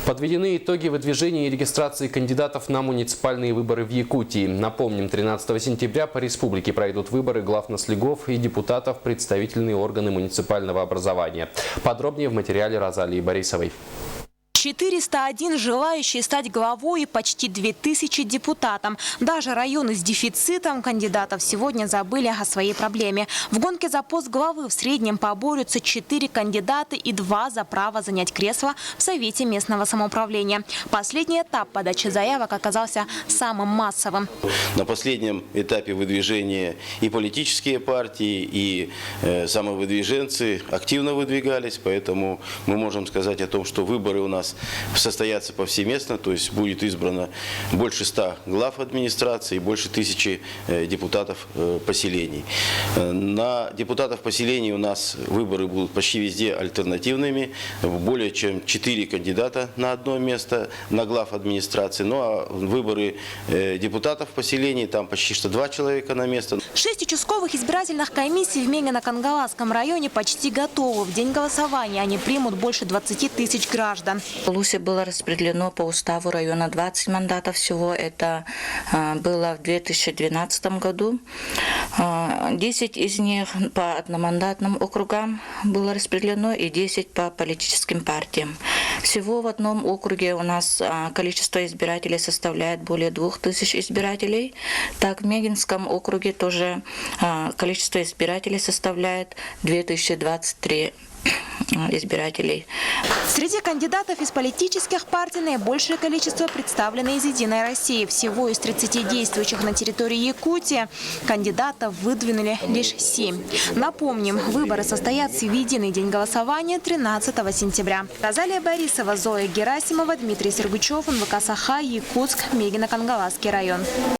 Подведены итоги выдвижения и регистрации кандидатов на муниципальные выборы в Якутии. Напомним, 13 сентября по республике пройдут выборы глав наслегов и депутатов в представительные органы муниципального образования. Подробнее в материале Розалии Борисовой. 401 желающие стать главой и почти 2000 депутатам. Даже районы с дефицитом кандидатов сегодня забыли о своей проблеме. В гонке за пост главы в среднем поборются 4 кандидата и 2 за право занять кресло в Совете местного самоуправления. Последний этап подачи заявок оказался самым массовым. На последнем этапе выдвижения и политические партии, и самовыдвиженцы активно выдвигались, поэтому мы можем сказать о том, что выборы у нас состоятся повсеместно, то есть будет избрано больше 100 глав администрации и больше 1000 депутатов поселений. На депутатов поселений у нас выборы будут почти везде альтернативными, более чем 4 кандидата на одно место, на глав администрации. Ну а выборы депутатов поселений, там почти что 2 человека на место. 6 участковых избирательных комиссий в Мегино-Кангаласском районе почти готовы. В день голосования они примут больше 20 тысяч граждан. В Лусе было распределено по уставу района 20 мандатов всего. Это было в 2012 году. 10 из них по одномандатным округам было распределено и 10 по политическим партиям. Всего в одном округе у нас количество избирателей составляет более 2000 избирателей. Так, в Мегинском округе тоже количество избирателей составляет 2023 избирателей. Среди кандидатов из политических партий наибольшее количество представлено из «Единой России». Всего из 30 действующих на территории Якутии кандидатов выдвинули лишь 7. Напомним, выборы состоятся в единый день голосования 13 сентября. Розалия Борисова, Зоя Герасимова, Дмитрий Сергучев, НВК Саха, Якутск, Мегино-Кангаласский район.